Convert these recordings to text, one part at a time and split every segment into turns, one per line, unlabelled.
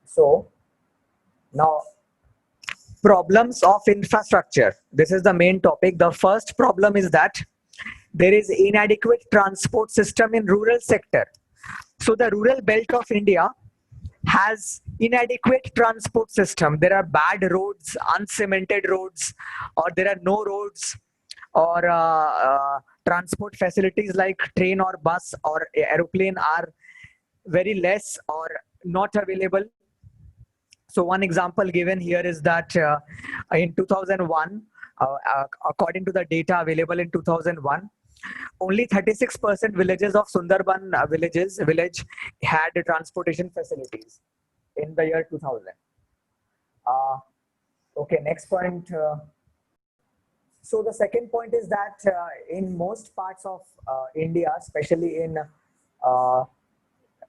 So now, problems of infrastructure. This is the main topic. The first problem is that there is inadequate transport system in rural sector. So the rural belt of India has inadequate transport system. There are bad roads, uncemented roads, or there are no roads, or transport facilities like train or bus or aeroplane are very less or not available. So one example given here is that in 2001, according to the data available in 2001, only 36% villages of Sundarban village had transportation facilities in the year 2000. Uh, okay, next point. So the second point is that in most parts of India, especially in uh,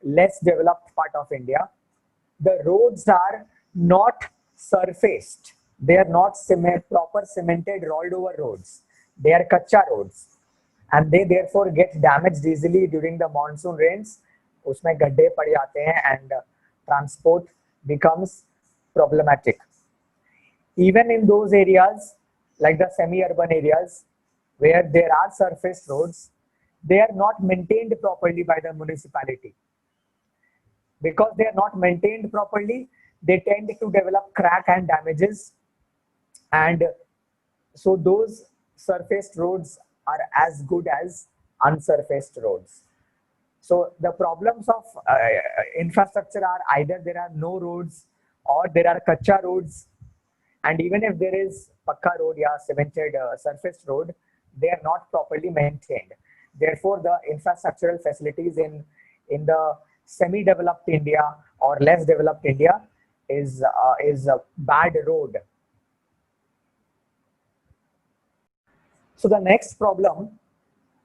less developed part of India, the roads are not surfaced. They are not proper cemented rolled over roads. They are kacha roads, and they therefore get damaged easily during the monsoon rains. उसमें गड्ढे पड़ जाते हैं and transport becomes problematic. Even in those areas, like the semi-urban areas, where there are surface roads, they are not maintained properly by the municipality. Because they are not maintained properly, they tend to develop crack and damages, and so those surfaced roads are as good as unsurfaced roads. So the problems of infrastructure are either there are no roads or there are kacha roads, and even if there is pakka road, yeah, cemented surface road, they are not properly maintained. Therefore, the infrastructural facilities in the semi-developed India or less developed India is a bad road. So the next problem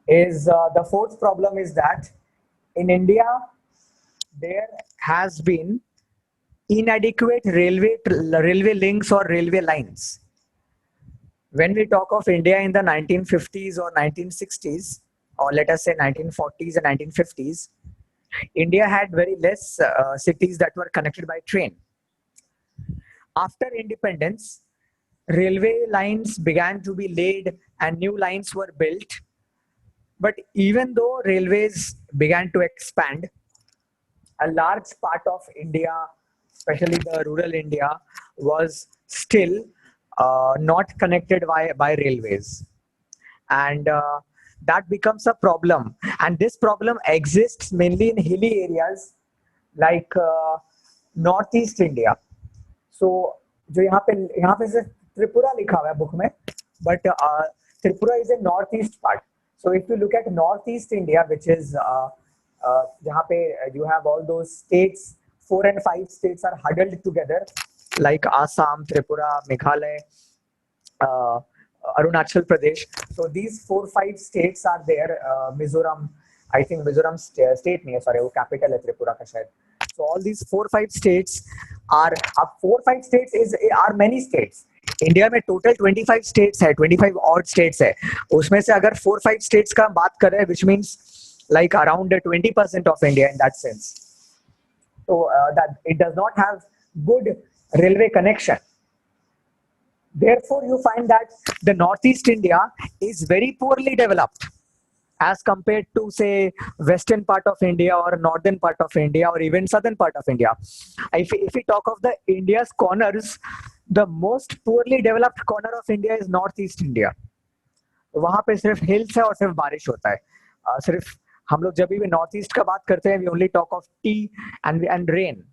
is the fourth problem is that in India there has been inadequate railway links or railway lines. When we talk of India in the 1950s or 1960s, or let us say 1940s and 1950s, India had very less cities that were connected by train. After independence, railway lines began to be laid and new lines were built. But even though railways began to expand, a large part of India, especially the rural India, was still not connected by railways. And that becomes a problem. And this problem exists mainly in hilly areas like northeast India. So जो यहाँ पे से त्रिपुरा लिखा हुआ है book में, but Tripura is a northeast part. So if you look at northeast India, which is जहाँ पे you have all those states, 4 and 5 states are huddled together, like Assam, Tripura, Meghalaya, Arunachal Pradesh. So these 4-5 states are there. Mizoram, I think Mizoram state नहीं है, sorry, वो capital है त्रिपुरा का शायद. So all these 4-5 states are 4-5 states are many states. India में total 25 states है, 25 odd states है. उसमें से अगर 4-5 स्टेट्स का बात कर रहे हैं, which means like around 20% of India in that sense. So that it does not have good railway connection. Therefore, you find that the northeast India is very poorly developed as compared to, say, western part of India or northern part of India or even southern part of India. If we talk of the India's corners, the most poorly developed corner of India is northeast India. वहाँ पे सिर्फ hills है और सिर्फ बारिश होता है. सिर्फ हम लोग जब भी नॉर्थ ईस्ट का बात करते हैं, we only talk of tea and rain.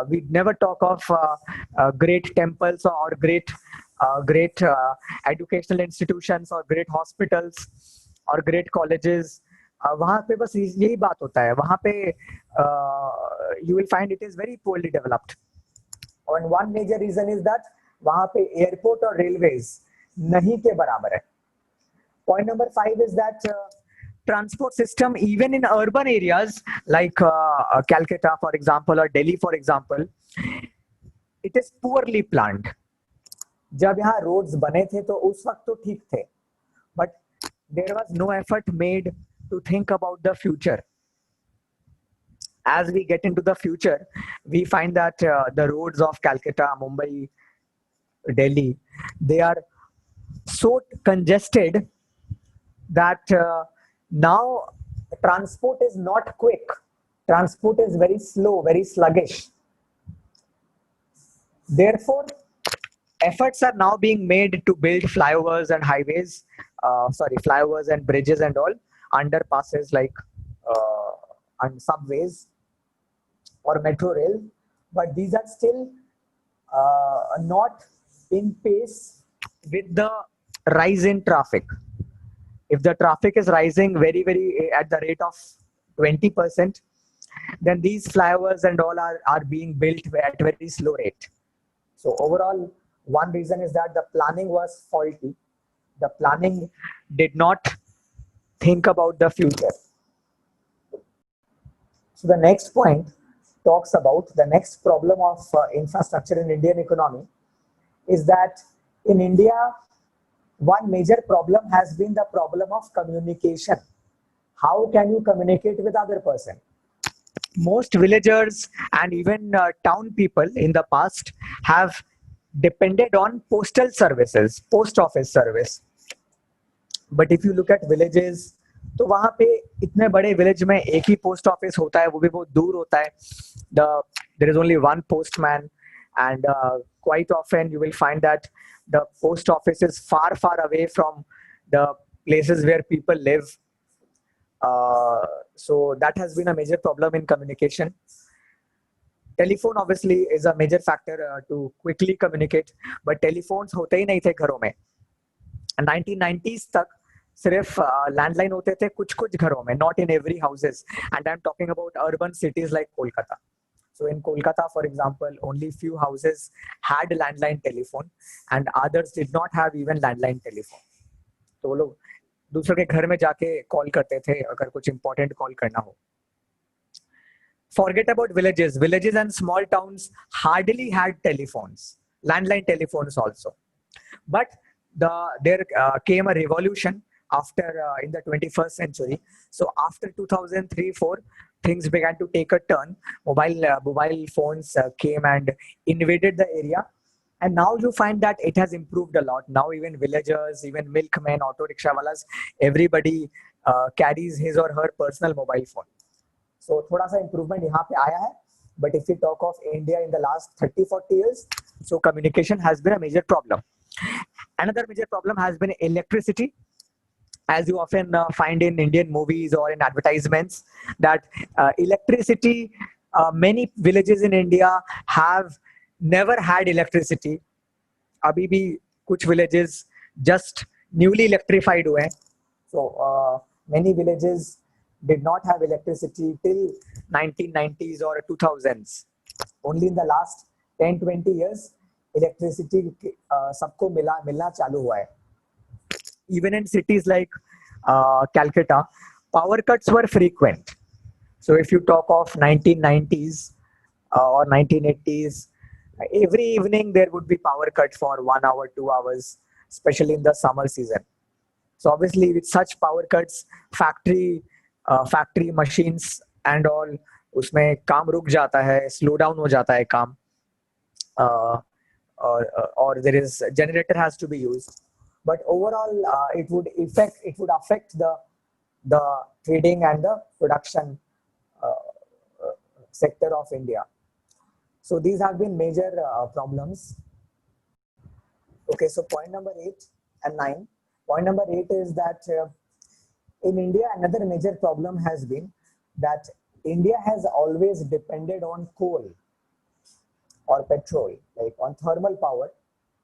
We never talk of great temples or great educational institutions or great hospitals or great colleges. वहाँ पे बस यही बात होता है. वहाँ पे you will find it is very poorly developed. And one major reason is that वहाँ पे airport और railways नहीं के बराबर है. Point number 5 is that transport system, even in urban areas like Calcutta, for example, or Delhi, for example, it is poorly planned. जब यहाँ roads बने थे तो उस वक्त तो ठीक थे, but there was no effort made to think about the future. as we get into the future, we find that the roads of Calcutta, Mumbai, Delhi, they are so congested that now transport is not quick. Transport is very slow, very sluggish. Therefore, efforts are now being made to build flyovers and highways, flyovers and bridges and all, underpasses like and subways or metro rail, but these are still not in pace with the rise in traffic. If the traffic is rising very at the rate of 20%, then these flyovers and all are being built at very slow rate. So overall, one reason is that the planning was faulty. The planning did not think about the future. So the next point talks about the next problem of infrastructure in Indian economy is that in India, one major problem has been the problem of communication. How can you communicate with other person? Most villagers and even town people in the past have depended on postal services, post office service. But if you look at villages, तो वहाँ पे इतने बड़े village में एक ही post office होता है, वो भी बहुत दूर होता है. There is only one postman, and quite often you will find that the post office is far away from the places where people live. So that has been a major problem in communication. Telephone obviously is a major factor to quickly communicate, but telephones होते ही नहीं थे घरों में. 1990s तक सिर्फ landline होते थे कुछ घरों में, not in every houses, and I'm talking about urban cities like Kolkata. So in Kolkata, for example, only few houses had landline telephone and others did not have even landline telephone. तो लोग दूसरे के घर में जाके call करते थे अगर कुछ important कॉल करना हो. Forget about villages. Villages and small towns hardly had telephones, landline telephones also. But there came a revolution after in the 21st century. So after 2003-4, things began to take a turn. Mobile phones came and invaded the area. And now you find that it has improved a lot. Now even villagers, even milkmen, auto rickshaw walas, everybody carries his or her personal mobile phone. So थोड़ा सा improvement यहाँ पे आया है. But if we talk of India in the last 30-40 years, so communication has been a major problem. Another major problem has been electricity. As you often find in Indian movies or in advertisements, that electricity, many villages in India have never had electricity. अभी भी कुछ villages just newly electrified हुए हैं. So many villages did not have electricity till 1990s or 2000s. Only in the last 10-20 years, electricity सबको मिलना चालू हुआ है. Even in cities like Calcutta, power cuts were frequent. So if you talk of 1990s or 1980s, every evening there would be power cut for 1 hour, 2 hours, especially in the summer season. So obviously with such power cuts, factory machines and all, उसमें काम रुक जाता है, slow down हो जाता है काम, or there is generator has to be used. But overall, it would affect the trading and the production sector of India. So these have been major problems. Okay, so point number 8 and 9. Point number 8 is that in India, another major problem has been that India has always depended on coal or petrol, like on thermal power,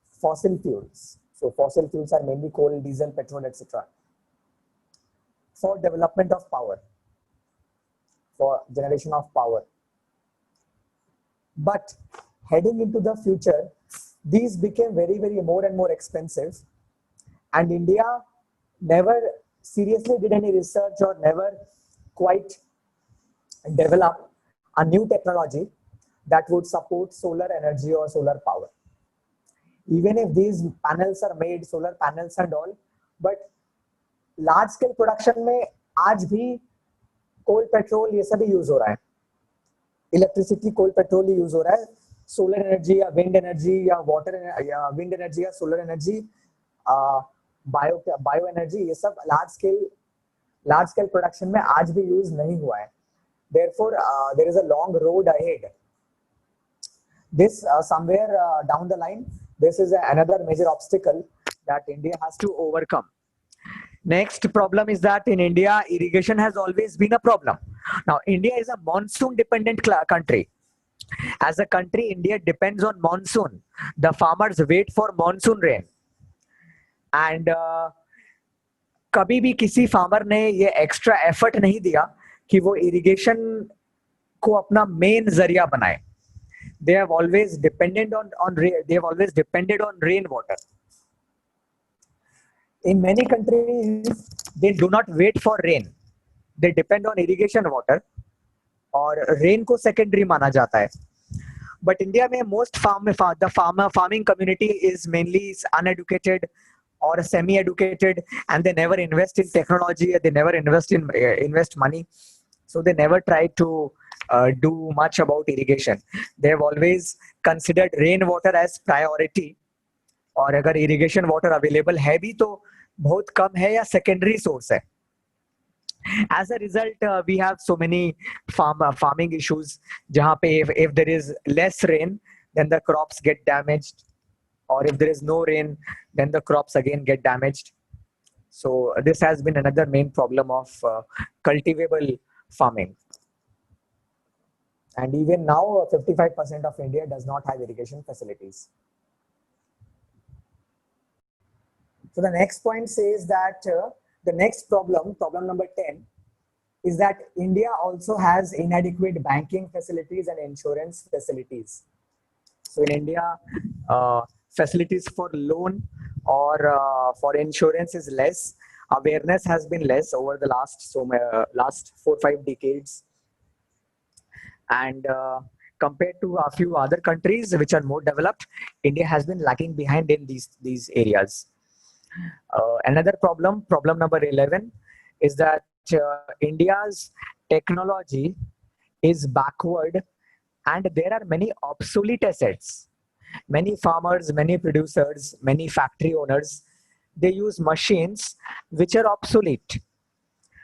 fossil fuels. So fossil fuels are mainly coal, diesel, petrol, etc. for development of power, for generation of power. But heading into the future, these became very more and more expensive, and India never seriously did any research or never quite developed a new technology that would support solar energy or solar power. Even if these panels are made, solar panels and all, but large scale production में आज भी coal, petrol ये सभी use हो रहा है. Electricity कोल petrol use हो रहा है, सोलर एनर्जी या विंड एनर्जी या वाटर या विंड एनर्जी या सोलर एनर्जी, बायो एनर्जी, ये सब लार्ज स्केल प्रोडक्शन में आज भी यूज नहीं हुआ है. Therefore, there is a long road ahead. This somewhere down the line, this is another major obstacle that India has to overcome. Next problem is that in India, irrigation has always been a problem. Now, India is a monsoon dependent country. As a country, India depends on monsoon. The farmers wait for monsoon rain. And कभी भी किसी farmer ने ये extra effort नहीं दिया कि वो irrigation को अपना मेन जरिया बनाए. They have always depended on rainwater. In many countries, they do not wait for rain. They depend on irrigation water, और रेन को सेकेंडरी माना जाता है. बट इंडिया में most farming community is mainly uneducated or semi-educated, and they never invest in technology, they never invest money, so they never try to do much about irrigation. They have always considered rainwater as priority, और अगर irrigation water available है भी तो बहुत कम है या secondary source है. As a result, we have so many farming issues जहाँ पे if there is less rain, then the crops get damaged, or if there is no rain, then the crops again get damaged. So this has been another main problem of cultivable farming. And even now, 55% of India does not have irrigation facilities. So the next point says that the next problem number 10, is that India also has inadequate banking facilities and insurance facilities. So in India, facilities for loan or for insurance is less. Awareness has been less over the last 4-5 decades, and compared to a few other countries which are more developed, India has been lagging behind in these areas. Another problem number 11, is that India's technology is backward, and there are many obsolete assets. Many farmers, many producers, many factory owners, they use machines which are obsolete.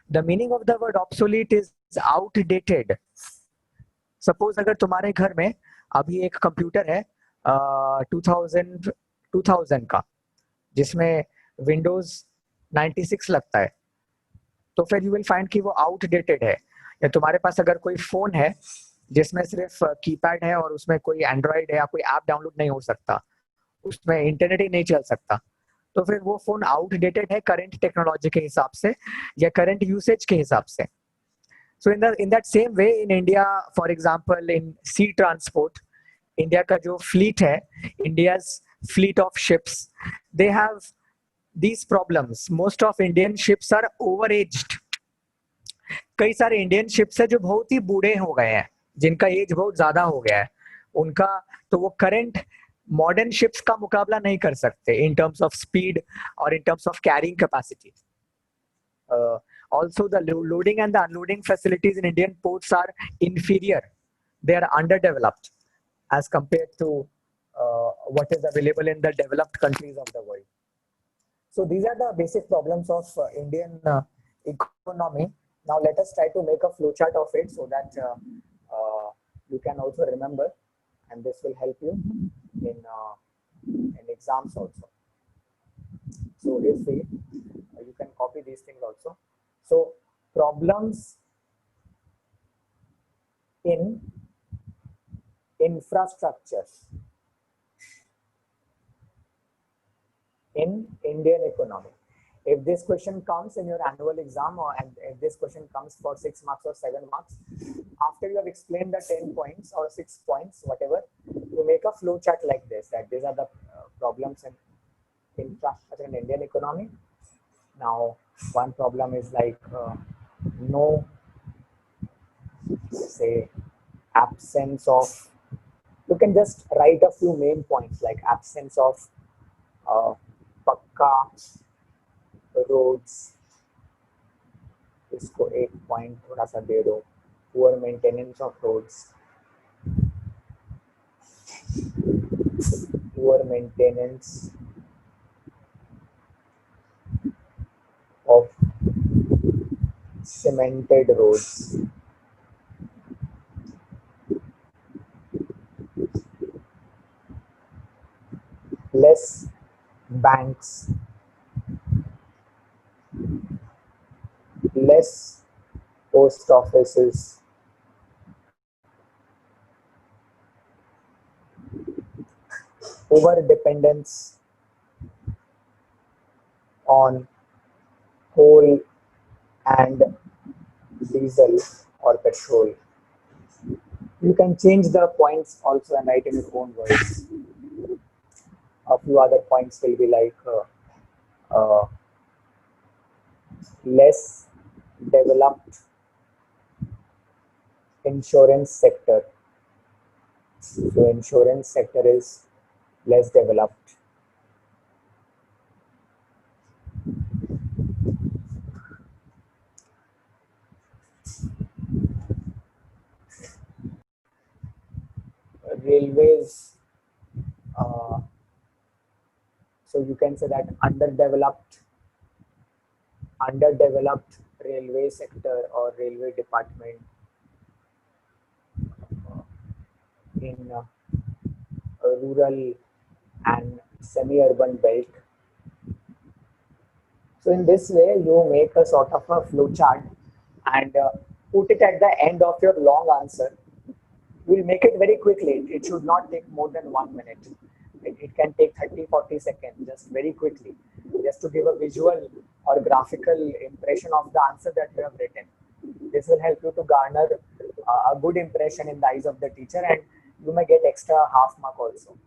The meaning of the word obsolete is outdated. Suppose अगर तुम्हारे घर में अभी एक computer है 2000 का, जिसमें Windows 96 लगता है, तो फिर यू विल फाइंड कि वो आउटडेटेड है. या तुम्हारे पास अगर कोई फोन है जिसमें सिर्फ कीपैड है और उसमें कोई एंड्रॉइड है या कोई ऐप डाउनलोड नहीं हो सकता, उसमें इंटरनेट ही नहीं चल सकता, तो फिर वो फोन आउटडेटेड है करंट टेक्नोलॉजी के हिसाब से या करंट यूसेज के हिसाब से. So in that same way in India, for example in sea transport, India का जो फ्लीट है, India's fleet of ships, they have these problems. Most of Indian ships are overaged. कई सारे इंडियन शिप्स है जो बहुत ही बूढ़े हो गए हैं, जिनका एज बहुत ज्यादा हो गया है उनका, तो वो करंट मॉडर्न शिप्स का मुकाबला नहीं कर सकते इन टर्म्स ऑफ स्पीड और in terms of carrying capacity. Also, the loading and the unloading facilities in Indian ports are inferior. They are underdeveloped as compared to what is available in the developed countries of the world. So these are the basic problems of Indian economy. Now let us try to make a flowchart of it so that you can also remember, and this will help you in exams also. So if you can copy these things also. So problems in infrastructure in Indian economy. If this question comes in your annual exam, and if this question comes for 6 marks or 7 marks, after you have explained the 10 points or 6 points, whatever, you make a flow chart like this, that these are the problems in infrastructure in Indian economy. Now, one problem is like no, say, absence of, you can just write a few main points like absence of पक्का roads, इसको 1 point थोड़ा सा दे दो, poor maintenance of roads, poor maintenance of cemented roads, less banks, less post offices, over dependence on coal and diesel or petrol. You can change the points also and write in your own words. A few other points will be like less developed insurance sector. So insurance sector is less developed. Railways, uh, so you can say that underdeveloped railway sector or railway department in a rural and semi-urban belt. So in this way, you make a sort of a flow chart and put it at the end of your long answer. You will make it very quickly. It should not take more than 1 minute. It can take 30, 40 seconds, just very quickly, just to give a visual or graphical impression of the answer that you have written. This will help you to garner a good impression in the eyes of the teacher, and you may get extra half mark also.